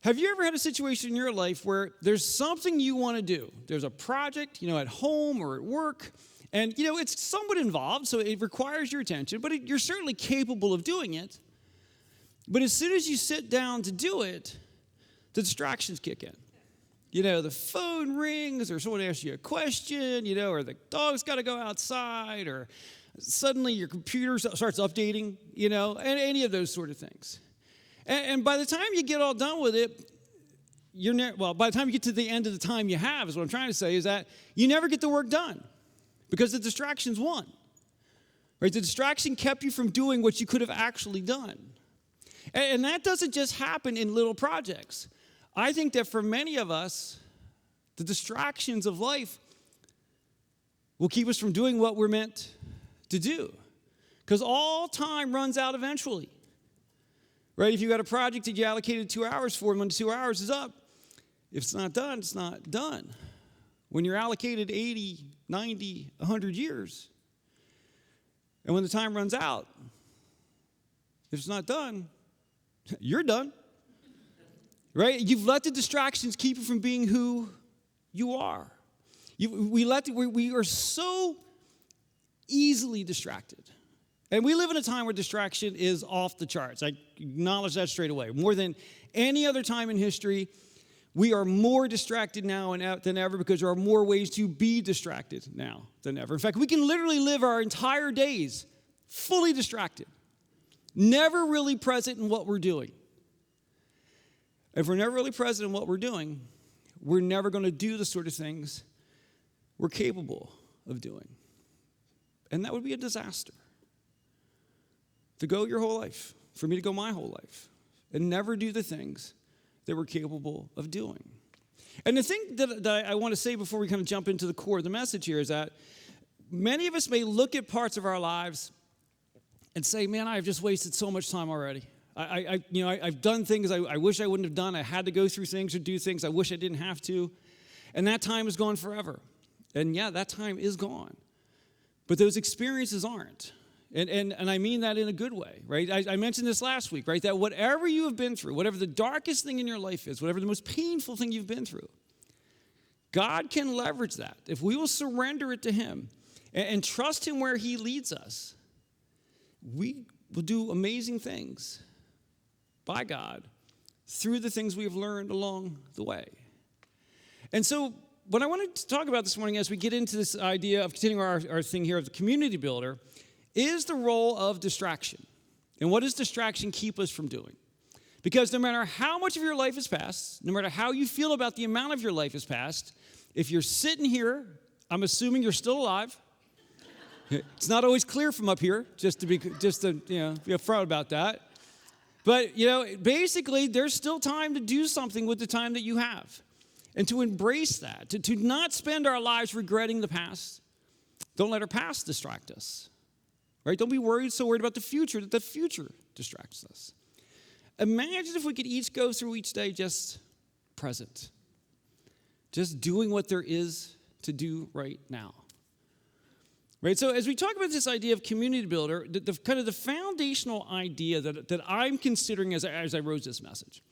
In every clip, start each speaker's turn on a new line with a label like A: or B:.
A: Have you ever had a situation in your life where there's something you want to do? There's a project, at home or at work, and, it's somewhat involved, so it requires your attention, but you're certainly capable of doing it. But as soon as you sit down to do it, the distractions kick in. The phone rings, or someone asks you a question, or the dog's got to go outside, or suddenly your computer starts updating, and any of those sort of things. And by the time you get all done with it, by the time you get to the end of the time you have, is what I'm trying to say, is that you never get the work done because the distractions won. Right? The distraction kept you from doing what you could have actually done. And that doesn't just happen in little projects. I think that for many of us, the distractions of life will keep us from doing what we're meant to do. Because all time runs out eventually. Right? If you got a project that you allocated 2 hours for, and when 2 hours is up, if it's not done, it's not done. When you're allocated 80, 90, 100 years, and when the time runs out, if it's not done, you're done. Right? You've let the distractions keep you from being who you are. We are so easily distracted. And we live in a time where distraction is off the charts. I acknowledge that straight away. More than any other time in history, we are more distracted now than ever because there are more ways to be distracted now than ever. In fact, we can literally live our entire days fully distracted, never really present in what we're doing. If we're never really present in what we're doing, we're never going to do the sort of things we're capable of doing. And that would be a disaster. To go your whole life, for me to go my whole life, and never do the things that we're capable of doing. And the thing that I want to say before we kind of jump into the core of the message here is that many of us may look at parts of our lives and say, man, I've just wasted so much time already. I've done things I wish I wouldn't have done. I had to go through things or do things I wish I didn't have to. And that time is gone forever. And yeah, that time is gone. But those experiences aren't. And I mean that in a good way, right? I mentioned this last week, right? That whatever you have been through, whatever the darkest thing in your life is, whatever the most painful thing you've been through, God can leverage that. If we will surrender it to Him and trust Him where He leads us, we will do amazing things by God through the things we have learned along the way. And so what I wanted to talk about this morning as we get into this idea of continuing our thing here of the community builder is the role of distraction. And what does distraction keep us from doing? Because no matter how much of your life has passed, no matter how you feel about the amount of your life has passed, if you're sitting here, I'm assuming you're still alive. It's not always clear from up here, just to be upfront about that. But, basically, there's still time to do something with the time that you have. And to embrace that, to not spend our lives regretting the past. Don't let our past distract us. Right? Don't be so worried about the future that the future distracts us. Imagine if we could each go through each day just present. Just doing what there is to do right now. Right? So as we talk about this idea of community builder, the kind of the foundational idea that I'm considering as I wrote this message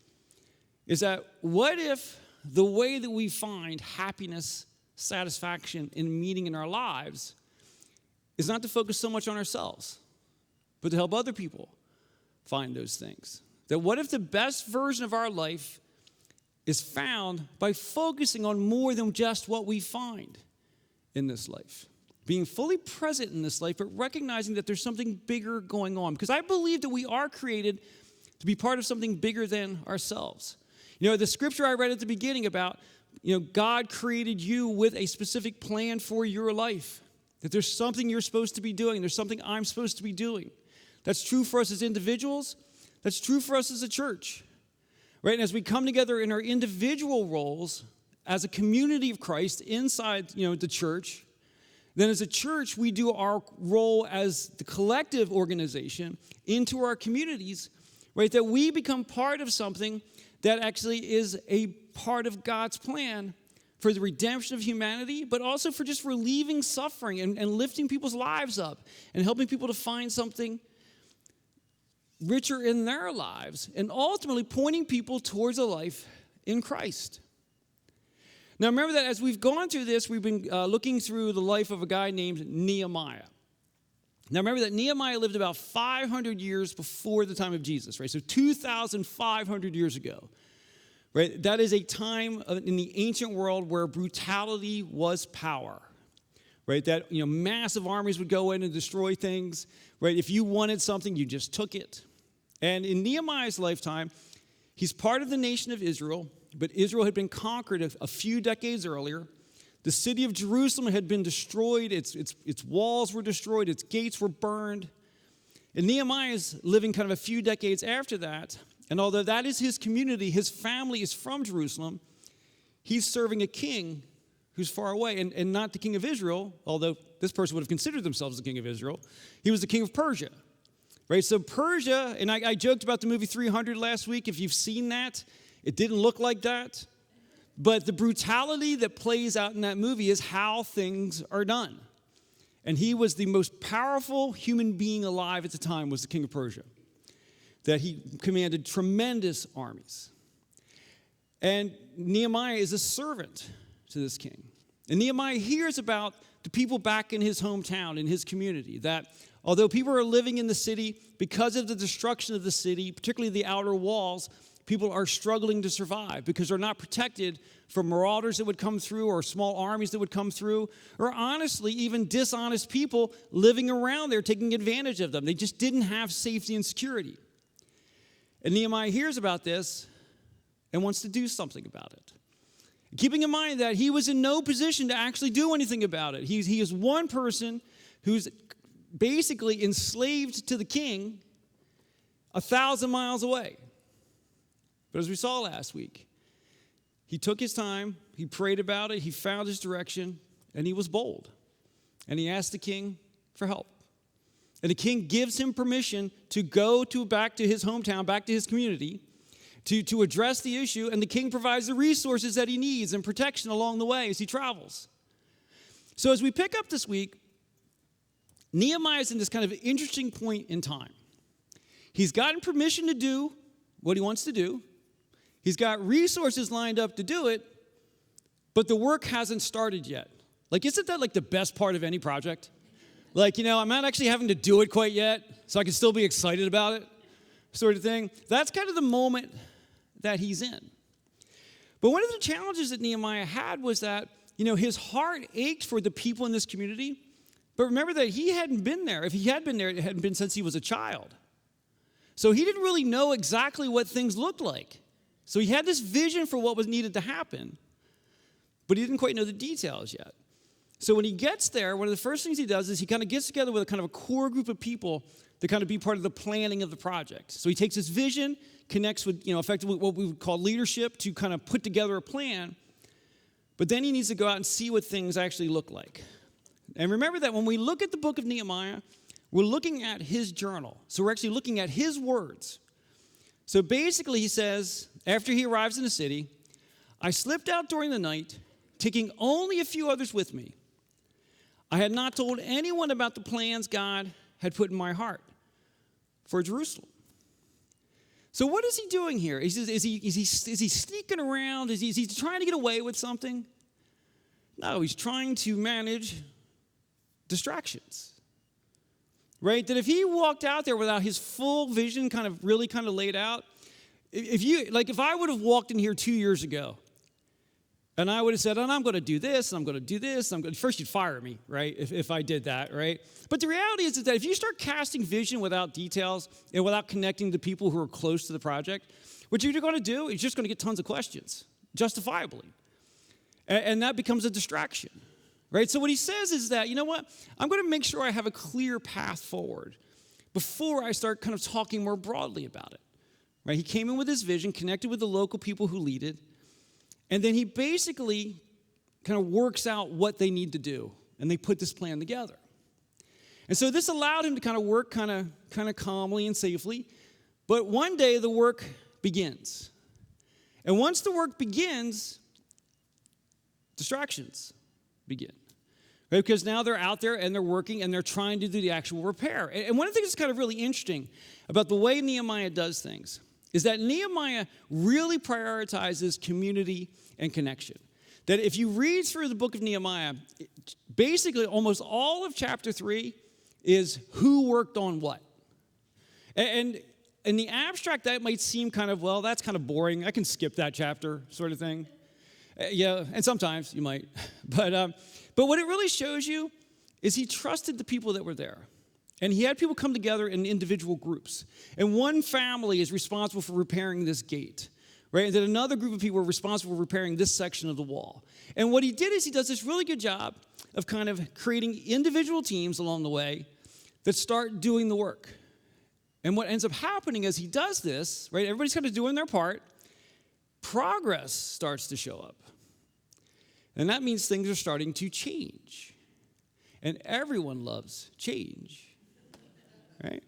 A: is that what if the way that we find happiness, satisfaction, and meaning in our lives is not to focus so much on ourselves, but to help other people find those things. That what if the best version of our life is found by focusing on more than just what we find in this life? Being fully present in this life, but recognizing that there's something bigger going on. Because I believe that we are created to be part of something bigger than ourselves. The scripture I read at the beginning about, God created you with a specific plan for your life. That there's something you're supposed to be doing. There's something I'm supposed to be doing. That's true for us as individuals. That's true for us as a church. Right? And as we come together in our individual roles as a community of Christ inside, the church, then as a church, we do our role as the collective organization into our communities, right? That we become part of something that actually is a part of God's plan for the redemption of humanity, but also for just relieving suffering and lifting people's lives up and helping people to find something richer in their lives, and ultimately pointing people towards a life in Christ. Now remember that as we've gone through this, we've been looking through the life of a guy named Nehemiah. Now remember that Nehemiah lived about 500 years before the time of Jesus, right? So 2,500 years ago, right? That is a time in the ancient world where brutality was power, right? That, massive armies would go in and destroy things, right? If you wanted something, you just took it. And in Nehemiah's lifetime, he's part of the nation of Israel, but Israel had been conquered a few decades earlier. The city of Jerusalem had been destroyed. Its walls were destroyed. Its gates were burned. And Nehemiah is living kind of a few decades after that. And although that is his community, his family is from Jerusalem, he's serving a king who's far away. And not the king of Israel, although this person would have considered themselves the king of Israel. He was the king of Persia. Right? So Persia, and I joked about the movie 300 last week. If you've seen that, it didn't look like that. But the brutality that plays out in that movie is how things are done. And he was the most powerful human being alive at the time, was the king of Persia. That he commanded tremendous armies. And Nehemiah is a servant to this king. And Nehemiah hears about the people back in his hometown, in his community, that although people are living in the city, because of the destruction of the city, particularly the outer walls, people are struggling to survive because they're not protected from marauders that would come through or small armies that would come through, or honestly, even dishonest people living around there taking advantage of them. They just didn't have safety and security. And Nehemiah hears about this and wants to do something about it. Keeping in mind that he was in no position to actually do anything about it. He is one person who's basically enslaved to the king 1,000 miles away. But as we saw last week, he took his time, he prayed about it, he found his direction, and he was bold. And he asked the king for help. And the king gives him permission to go back to his hometown, back to his community, to address the issue, and the king provides the resources that he needs and protection along the way as he travels. So as we pick up this week, Nehemiah is in this kind of interesting point in time. He's gotten permission to do what he wants to do. He's got resources lined up to do it, but the work hasn't started yet. Isn't that the best part of any project? I'm not actually having to do it quite yet, so I can still be excited about it, sort of thing. That's kind of the moment that he's in. But one of the challenges that Nehemiah had was that, his heart ached for the people in this community. But remember that he hadn't been there. If he had been there, it hadn't been since he was a child. So he didn't really know exactly what things looked like. So he had this vision for what was needed to happen, but he didn't quite know the details yet. So when he gets there, one of the first things he does is he kind of gets together with a kind of a core group of people to kind of be part of the planning of the project. So he takes his vision, connects with, effectively what we would call leadership to kind of put together a plan, but then he needs to go out and see what things actually look like. And remember that when we look at the book of Nehemiah, we're looking at his journal. So we're actually looking at his words. So basically he says, after he arrives in the city, I slipped out during the night, taking only a few others with me. I had not told anyone about the plans God had put in my heart for Jerusalem. So what is he doing here? Is he sneaking around? Is he trying to get away with something? No, he's trying to manage distractions. Right? That if he walked out there without his full vision really laid out, if I would have walked in here 2 years ago, and I would have said, I'm going to do this, and I'm going to do this. First, you'd fire me, right, if I did that, right? But the reality is that if you start casting vision without details and without connecting to people who are close to the project, what you're going to do is just going to get tons of questions, justifiably. And that becomes a distraction, right? So what he says is that, I'm going to make sure I have a clear path forward before I start kind of talking more broadly about it, right? He came in with his vision, connected with the local people who lead it, and then he basically kind of works out what they need to do, and they put this plan together. And so this allowed him to kind of work kind of calmly and safely. But one day the work begins. And once the work begins, distractions begin. right? Because now they're out there and they're working and they're trying to do the actual repair. And one of the things that's kind of really interesting about the way Nehemiah does things is that Nehemiah really prioritizes community and connection. That if you read through the book of Nehemiah, basically almost all of chapter 3 is who worked on what. And in the abstract, that might seem kind of, well, that's kind of boring. I can skip that chapter sort of thing. Yeah, and sometimes you might. But what it really shows you is he trusted the people that were there. And he had people come together in individual groups. And one family is responsible for repairing this gate, right? And then another group of people are responsible for repairing this section of the wall. And what he did is he does this really good job of kind of creating individual teams along the way that start doing the work. And what ends up happening as he does this, right, everybody's kind of doing their part, progress starts to show up. And that means things are starting to change. And everyone loves change. Right?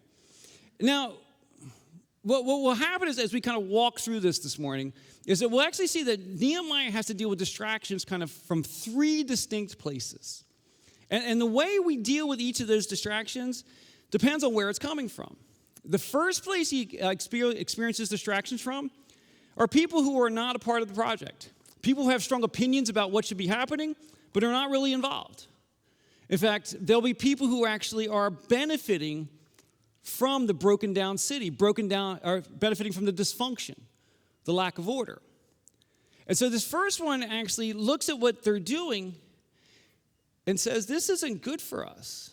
A: Now, what will happen is as we kind of walk through this morning is that we'll actually see that Nehemiah has to deal with distractions kind of from 3 distinct places. And the way we deal with each of those distractions depends on where it's coming from. The first place he experiences distractions from are people who are not a part of the project. People who have strong opinions about what should be happening, but are not really involved. In fact, there'll be people who actually are benefiting from the broken down city, or benefiting from the dysfunction, the lack of order. And so this first one actually looks at what they're doing and says, this isn't good for us.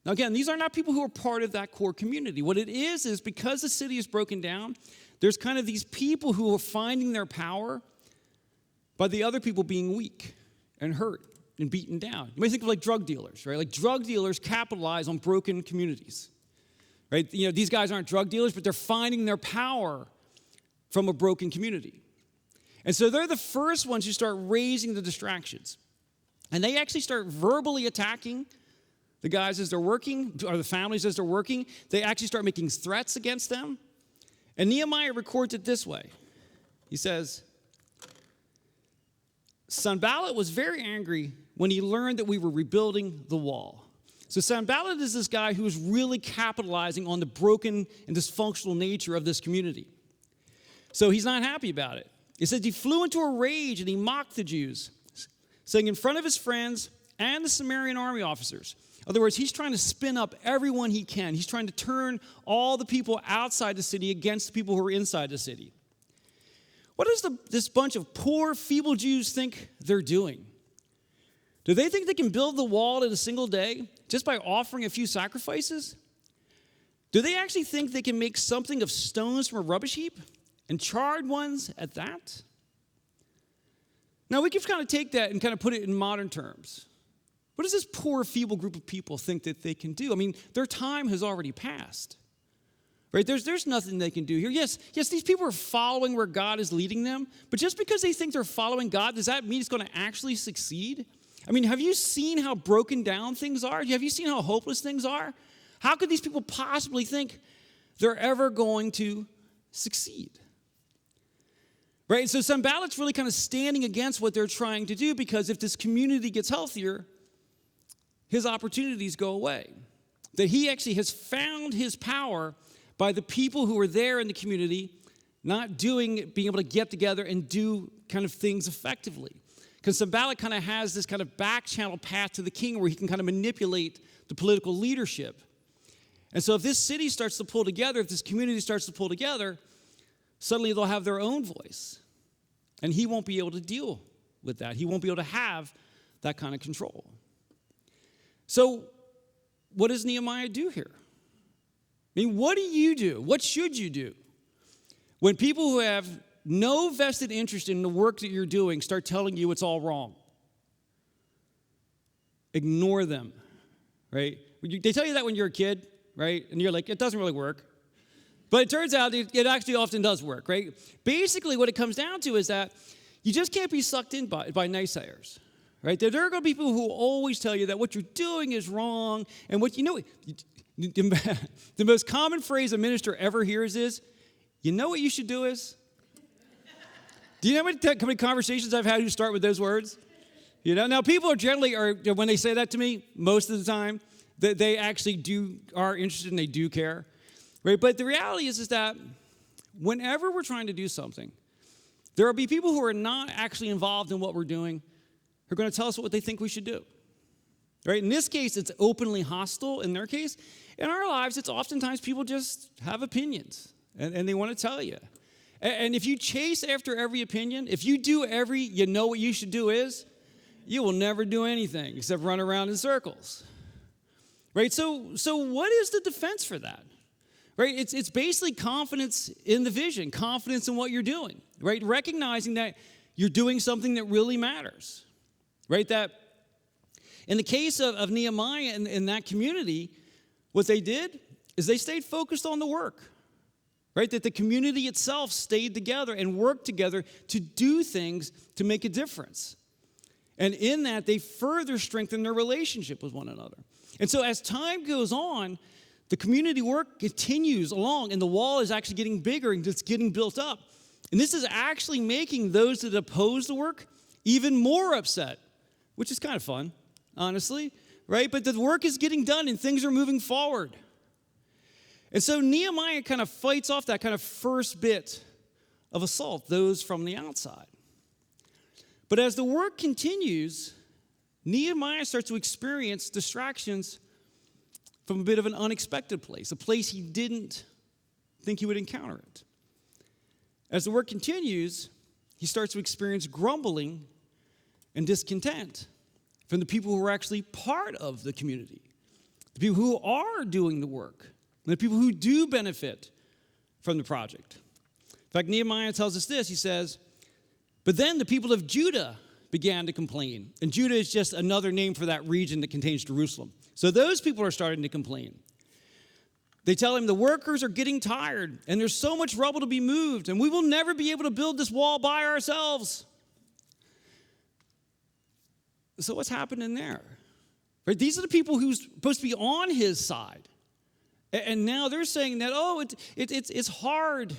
A: Now again, these are not people who are part of that core community. What it is because the city is broken down, there's kind of these people who are finding their power by the other people being weak and hurt and beaten down. You may think of like drug dealers, right? Like drug dealers capitalize on broken communities. Right? You know, these guys aren't drug dealers, but they're finding their power from a broken community. And so they're the first ones who start raising the distractions. And they actually start verbally attacking the guys as they're working, or the families as they're working. They actually start making threats against them. And Nehemiah records it this way. He says, Sanballat was very angry when he learned that we were rebuilding the wall. So Sanballat is this guy who is really capitalizing on the broken and dysfunctional nature of this community. So he's not happy about it. It says he flew into a rage and he mocked the Jews, saying in front of his friends and the Samaritan army officers. In other words, he's trying to spin up everyone he can. He's trying to turn all the people outside the city against the people who are inside the city. What does this bunch of poor, feeble Jews think they're doing? Do they think they can build the wall in a single day just by offering a few sacrifices? Do they actually think they can make something of stones from a rubbish heap and charred ones at that? Now, we can kind of take that and kind of put it in modern terms. What does this poor, feeble group of people think that they can do? I mean, their time has already passed. Right? There's nothing they can do here. Yes, these people are following where God is leading them, but just because they think they're following God, does that mean it's going to actually succeed? I mean, have you seen how broken down things are? Have you seen how hopeless things are? How could these people possibly think they're ever going to succeed? Right? So Sanballat's really kind of standing against what they're trying to do because if this community gets healthier, his opportunities go away. That he actually has found his power by the people who are there in the community not being able to get together and do kind of things effectively. Because Sanballat kind of has this kind of back channel path to the king where he can kind of manipulate the political leadership. And so if this city starts to pull together, if this community starts to pull together, suddenly they'll have their own voice. And he won't be able to deal with that. He won't be able to have that kind of control. So what does Nehemiah do here? I mean, what do you do? What should you do when people who have no vested interest in the work that you're doing start telling you it's all wrong? Ignore them, right? They tell you that when you're a kid, right? And you're like, it doesn't really work. But it turns out it actually often does work, right? Basically, what it comes down to is that you just can't be sucked in by naysayers, right? There are going to be people who always tell you that what you're doing is wrong. And what you know, the most common phrase a minister ever hears is, you know what you should do is? Do you know how many conversations I've had who start with those words? Now people are generally, when they say that to me, most of the time, that they actually are interested and they do care, right? But the reality is that whenever we're trying to do something, there will be people who are not actually involved in what we're doing who are going to tell us what they think we should do, right? In this case, it's openly hostile. In their case, in our lives, it's oftentimes people just have opinions, and they want to tell you. And if you chase after every opinion, if you do you know what you should do is, you will never do anything except run around in circles, right? So what is the defense for that, right? It's basically confidence in the vision, confidence in what you're doing, right? Recognizing that you're doing something that really matters, right? That in the case of Nehemiah and in that community, what they did is they stayed focused on the work, right? That the community itself stayed together and worked together to do things to make a difference. And in that, they further strengthen their relationship with one another. And so as time goes on, the community work continues along, and the wall is actually getting bigger and it's getting built up. And this is actually making those that oppose the work even more upset, which is kind of fun, honestly, right? But the work is getting done and things are moving forward. And so Nehemiah kind of fights off that kind of first bit of assault, those from the outside. But as the work continues, Nehemiah starts to experience distractions from a bit of an unexpected place, a place he didn't think he would encounter it. As the work continues, he starts to experience grumbling and discontent from the people who are actually part of the community, the people who are doing the work, and the people who do benefit from the project. In fact, Nehemiah tells us this. He says, "But then the people of Judah began to complain." And Judah is just another name for that region that contains Jerusalem. So those people are starting to complain. They tell him the workers are getting tired, and there's so much rubble to be moved, and we will never be able to build this wall by ourselves. So what's happening there? Right? These are the people who's supposed to be on his side. And now they're saying that, it's hard,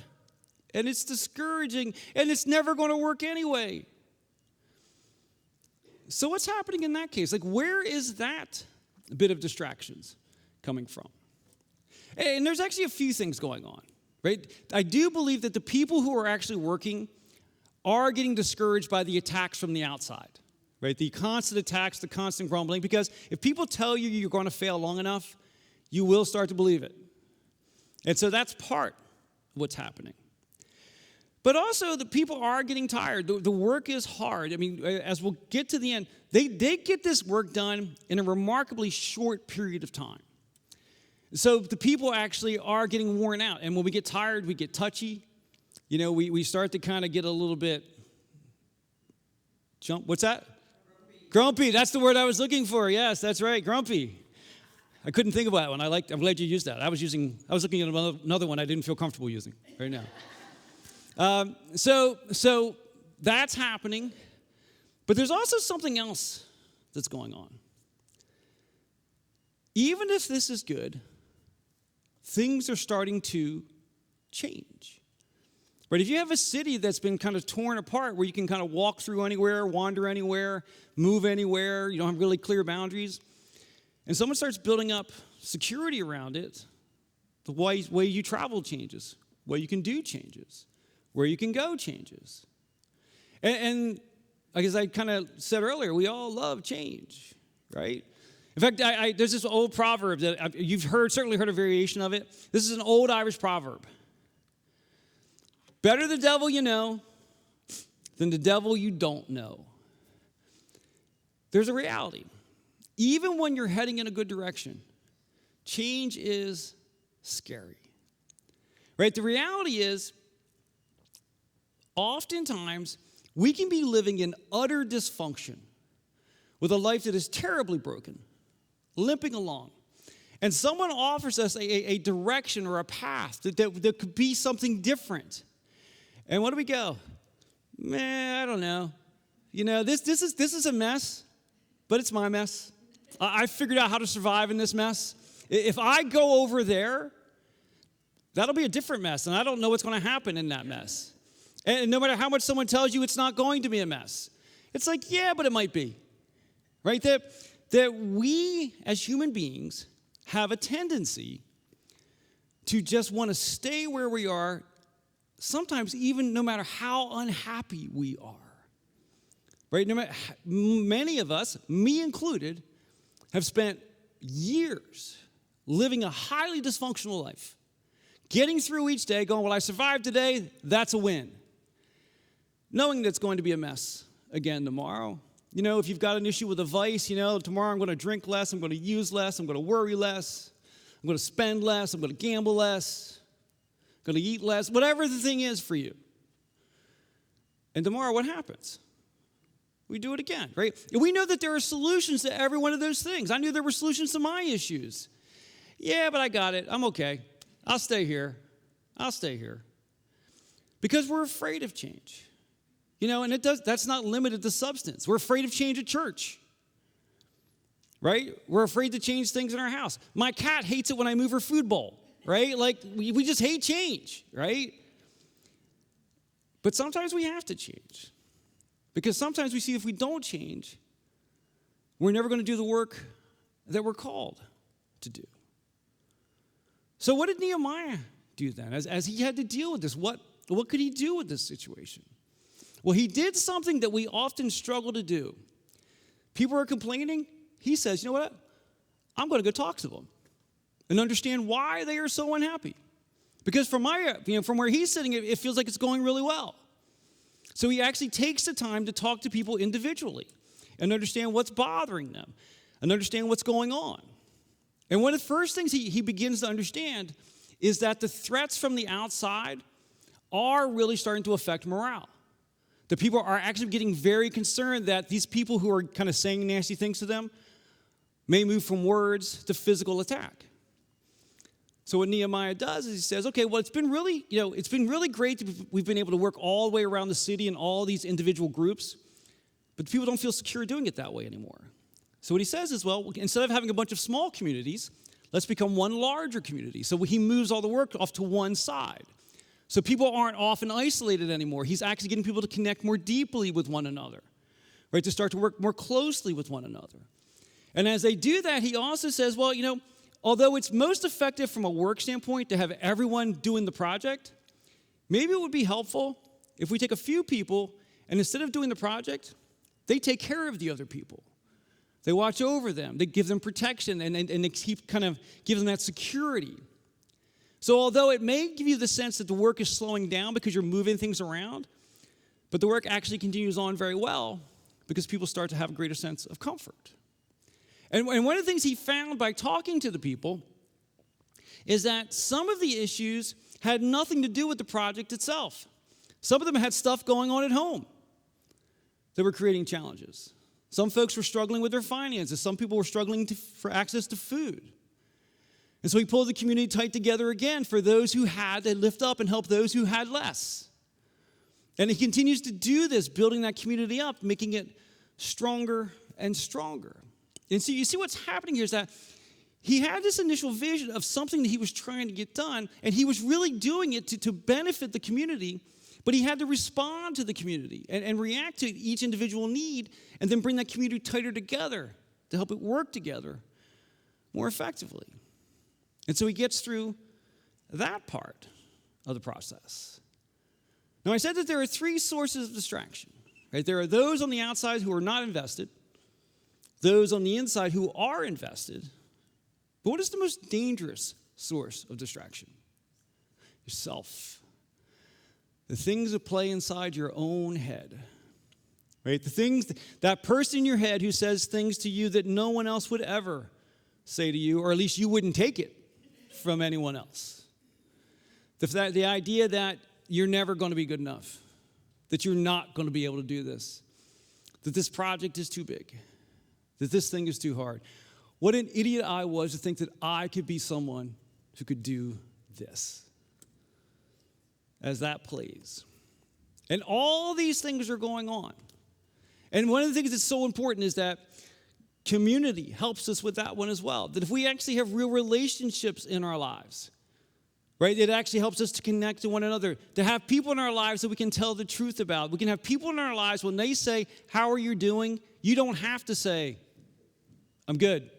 A: and it's discouraging, and it's never going to work anyway. So what's happening in that case? Like, where is that bit of distractions coming from? And there's actually a few things going on, right? I do believe that the people who are actually working are getting discouraged by the attacks from the outside, right? The constant attacks, the constant grumbling, because if people tell you you're going to fail long enough, you will start to believe it. And so that's part of what's happening. But also, the people are getting tired. The work is hard. I mean, as we'll get to the end, they get this work done in a remarkably short period of time. So the people actually are getting worn out. And when we get tired, we get touchy. We start to kind of get a little bit, what's that? Grumpy. That's the word I was looking for. Yes, that's right, grumpy. I couldn't think of that one. I'm glad you used that. I was looking at another one I didn't feel comfortable using right now. So that's happening. But there's also something else that's going on. Even if this is good, things are starting to change. Right? If you have a city that's been kind of torn apart where you can kind of walk through anywhere, wander anywhere, move anywhere, you don't have really clear boundaries, and someone starts building up security around it, the way you travel changes, what you can do changes, where you can go changes. And as I kind of said earlier, we all love change, right? In fact, there's this old proverb that you've certainly heard a variation of it. This is an old Irish proverb. Better the devil you know than the devil you don't know. There's a reality. Even when you're heading in a good direction, change is scary. Right? The reality is, oftentimes, we can be living in utter dysfunction with a life that is terribly broken, limping along. And someone offers us a direction or a path that could be something different. And what do we go? Man, I don't know. This is a mess, but it's my mess. I figured out how to survive in this mess. If I go over there, that'll be a different mess, and I don't know what's going to happen in that mess. And no matter how much someone tells you it's not going to be a mess, it's like, yeah, but it might be. right? That we as human beings have a tendency to just want to stay where we are, sometimes even no matter how unhappy we are. Right? Many of us, me included, have spent years living a highly dysfunctional life, getting through each day, going, well, I survived today, that's a win. Knowing that it's going to be a mess again tomorrow. You know, if you've got an issue with a vice, tomorrow I'm going to drink less, I'm going to use less, I'm going to worry less, I'm going to spend less, I'm going to gamble less, I'm going to eat less, whatever the thing is for you. And tomorrow, what happens? We do it again, right? And we know that there are solutions to every one of those things. I knew there were solutions to my issues. Yeah, but I got it. I'm okay. I'll stay here. Because we're afraid of change. And that's not limited to substance. We're afraid of change at church. Right? We're afraid to change things in our house. My cat hates it when I move her food bowl, right? Like, we just hate change, right? But sometimes we have to change. Because sometimes we see if we don't change, we're never going to do the work that we're called to do. So what did Nehemiah do then? As he had to deal with this, what could he do with this situation? Well, he did something that we often struggle to do. People are complaining. He says, you know what? I'm going to go talk to them and understand why they are so unhappy. Because from where he's sitting, it feels like it's going really well. So he actually takes the time to talk to people individually and understand what's bothering them and understand what's going on. And one of the first things he begins to understand is that the threats from the outside are really starting to affect morale. The people are actually getting very concerned that these people who are kind of saying nasty things to them may move from words to physical attack. So what Nehemiah does is he says, okay, well, it's been really great that we've been able to work all the way around the city in all these individual groups, but people don't feel secure doing it that way anymore. So what he says is, well, instead of having a bunch of small communities, let's become one larger community. So he moves all the work off to one side. So people aren't often isolated anymore. He's actually getting people to connect more deeply with one another, right? To start to work more closely with one another. And as they do that, he also says, well, although it's most effective from a work standpoint to have everyone doing the project, maybe it would be helpful if we take a few people and instead of doing the project, they take care of the other people. They watch over them. They give them protection and they keep kind of give them that security. So although it may give you the sense that the work is slowing down because you're moving things around, but the work actually continues on very well because people start to have a greater sense of comfort. And one of the things he found by talking to the people is that some of the issues had nothing to do with the project itself. Some of them had stuff going on at home that were creating challenges. Some folks were struggling with their finances. Some people were struggling for access to food. And so he pulled the community tight together again for those who had to lift up and help those who had less. And he continues to do this, building that community up, making it stronger and stronger. And so you see what's happening here is that he had this initial vision of something that he was trying to get done, and he was really doing it to benefit the community, but he had to respond to the community and react to each individual need and then bring that community tighter together to help it work together more effectively. And so he gets through that part of the process. Now, I said that there are three sources of distraction. Right? There are those on the outside who are not invested, those on the inside who are invested. But what is the most dangerous source of distraction? Yourself. The things that play inside your own head. Right? The things, that person in your head who says things to you that no one else would ever say to you, or at least you wouldn't take it from anyone else. The idea that you're never going to be good enough, that you're not going to be able to do this, that this project is too big, that this thing is too hard. What an idiot I was to think that I could be someone who could do this. As that plays. And all these things are going on. And one of the things that's so important is that community helps us with that one as well. That if we actually have real relationships in our lives, right, it actually helps us to connect to one another, to have people in our lives that we can tell the truth about. We can have people in our lives when they say, how are you doing? You don't have to say, I'm good.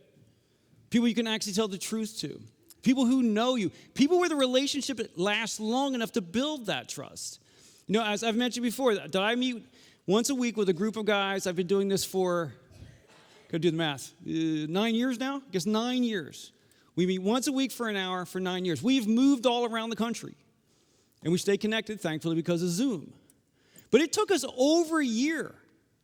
A: People you can actually tell the truth to. People who know you. People where the relationship lasts long enough to build that trust. You know, as I've mentioned before, that I meet once a week with a group of guys. I've been doing this for, go do the math, 9 years now? I guess 9 years. We meet once a week for an hour for 9 years. We've moved all around the country. And we stay connected, thankfully, because of Zoom. But it took us over a year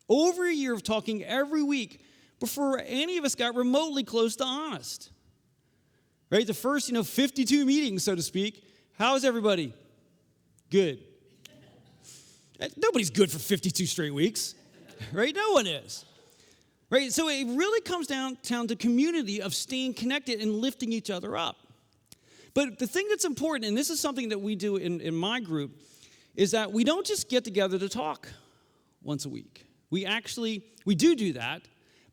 A: of talking every week before any of us got remotely close to honest. Right? The first, 52 meetings, so to speak. How's everybody? Good. Nobody's good for 52 straight weeks. Right? No one is. Right? So it really comes down to community of staying connected and lifting each other up. But the thing that's important, and this is something that we do in my group, is that we don't just get together to talk once a week. We do that,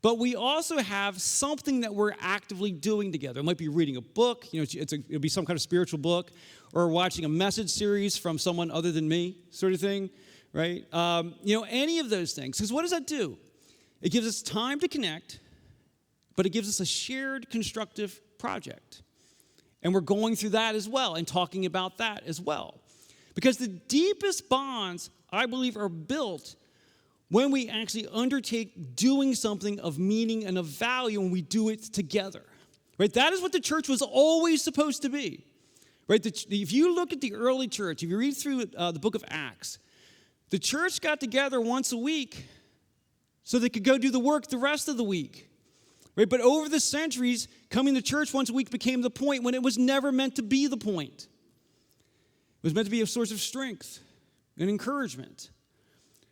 A: but we also have something that we're actively doing together. It might be reading a book, it'll be some kind of spiritual book, or watching a message series from someone other than me, sort of thing, right? Any of those things. Because what does that do? It gives us time to connect, but it gives us a shared constructive project. And we're going through that as well and talking about that as well. Because the deepest bonds, I believe, are built when we actually undertake doing something of meaning and of value, and we do it together. Right? That is what the church was always supposed to be. Right? If you look at the early church, if you read through the book of Acts, the church got together once a week so they could go do the work the rest of the week. Right? But over the centuries, coming to church once a week became the point when it was never meant to be the point. It was meant to be a source of strength and encouragement.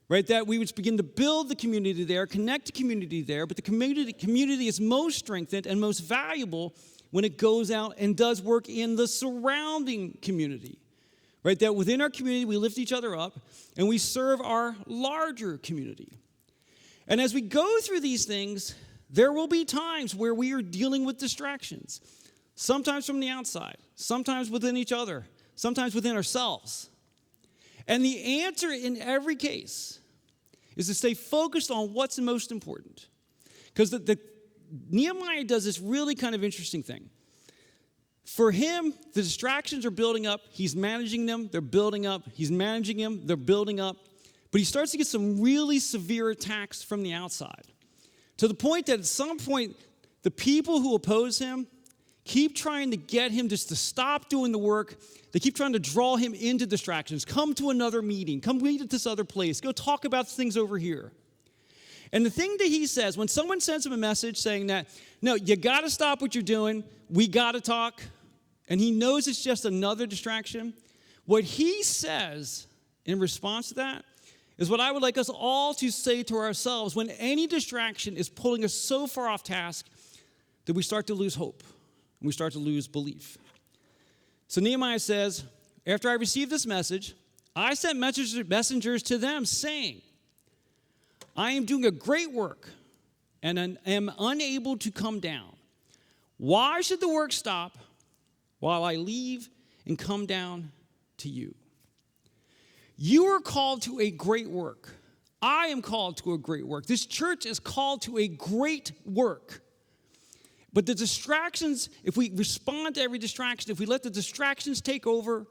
A: Right? That we would begin to build the community there, connect the community there, but the community is most strengthened and most valuable when it goes out and does work in the surrounding community. Right? That within our community, we lift each other up and we serve our larger community. And as we go through these things, there will be times where we are dealing with distractions, sometimes from the outside, sometimes within each other, sometimes within ourselves. And the answer in every case is to stay focused on what's most important. Because Nehemiah does this really kind of interesting thing. For him, the distractions are building up. He's managing them. They're building up. He's managing them. They're building up. But he starts to get some really severe attacks from the outside. To the point that at some point, the people who oppose him keep trying to get him just to stop doing the work. They keep trying to draw him into distractions. Come to another meeting. Come meet at this other place. Go talk about things over here. And the thing that he says, when someone sends him a message saying that, no, you got to stop what you're doing. We got to talk. And he knows it's just another distraction. What he says in response to that is what I would like us all to say to ourselves when any distraction is pulling us so far off task that we start to lose hope and we start to lose belief. So Nehemiah says, after I received this message, I sent messengers to them saying, I am doing a great work and am unable to come down. Why should the work stop while I leave and come down to you? You are called to a great work. I am called to a great work. This church is called to a great work. But the distractions, if we respond to every distraction, if we let the distractions take over,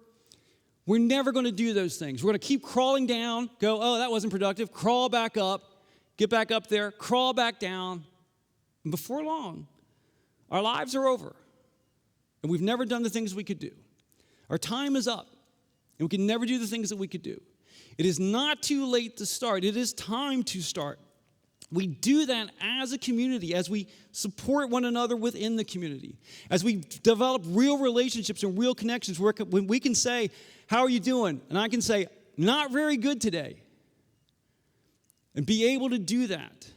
A: we're never going to do those things. We're going to keep crawling down, go, oh, that wasn't productive, crawl back up, get back up there, crawl back down. And before long, our lives are over. And we've never done the things we could do. Our time is up. And we can never do the things that we could do. It is not too late to start. It is time to start. We do that as a community, as we support one another within the community, as we develop real relationships and real connections where when we can say, how are you doing? And I can say, not very good today. And be able to do that,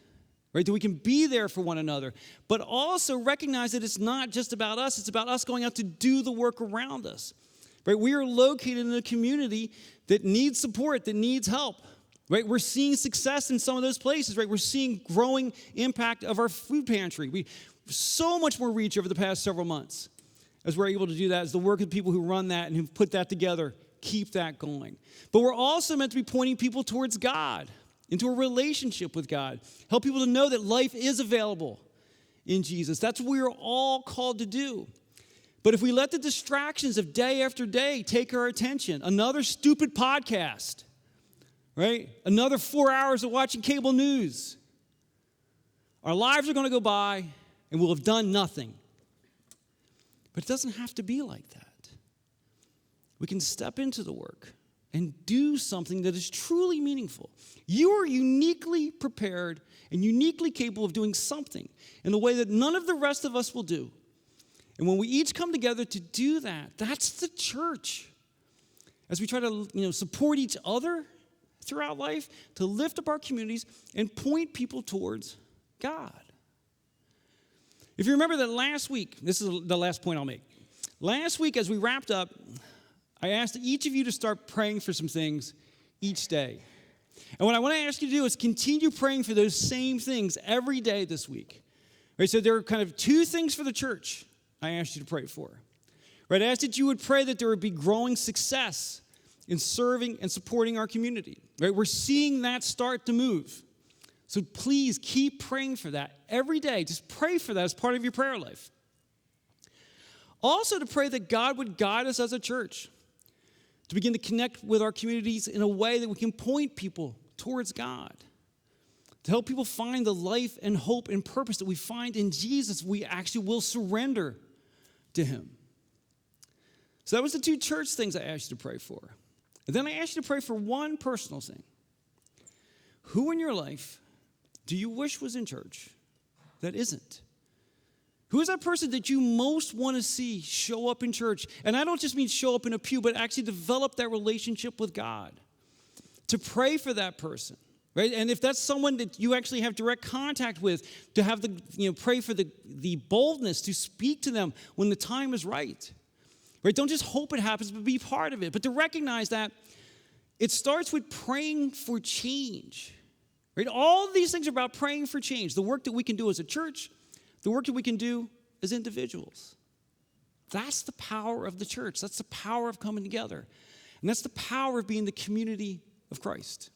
A: right? That we can be there for one another, but also recognize that it's not just about us. It's about us going out to do the work around us. Right? We are located in a community that needs support, that needs help. Right? We're seeing success in some of those places. Right? We're seeing growing impact of our food pantry. We so much more reach over the past several months as we're able to do that, as the work of people who run that and who put that together keep that going. But we're also meant to be pointing people towards God, into a relationship with God. Help people to know that life is available in Jesus. That's what we are all called to do. But if we let the distractions of day after day take our attention, another stupid podcast, right? Another 4 hours of watching cable news, our lives are going to go by and we'll have done nothing. But it doesn't have to be like that. We can step into the work and do something that is truly meaningful. You are uniquely prepared and uniquely capable of doing something in a way that none of the rest of us will do. And when we each come together to do that, that's the church. As we try to support each other throughout life, to lift up our communities and point people towards God. If you remember that last week, this is the last point I'll make. Last week as we wrapped up, I asked each of you to start praying for some things each day. And what I want to ask you to do is continue praying for those same things every day this week. Right, so there are kind of two things for the church I asked you to pray for. Right, I asked that you would pray that there would be growing success in serving and supporting our community. Right, we're seeing that start to move. So please keep praying for that every day. Just pray for that as part of your prayer life. Also to pray that God would guide us as a church to begin to connect with our communities in a way that we can point people towards God, to help people find the life and hope and purpose that we find in Jesus. We actually will surrender to him. So that was the two church things I asked you to pray for. And then I asked you to pray for one personal thing. Who in your life do you wish was in church that isn't? Who is that person that you most want to see show up in church? And I don't just mean show up in a pew, but actually develop that relationship with God. To pray for that person, right? And if that's someone that you actually have direct contact with, to have pray for the boldness to speak to them when the time is right. Right? Don't just hope it happens, but be part of it. But to recognize that it starts with praying for change. Right? All these things are about praying for change. The work that we can do as a church, the work that we can do as individuals. That's the power of the church. That's the power of coming together. And that's the power of being the community of Christ.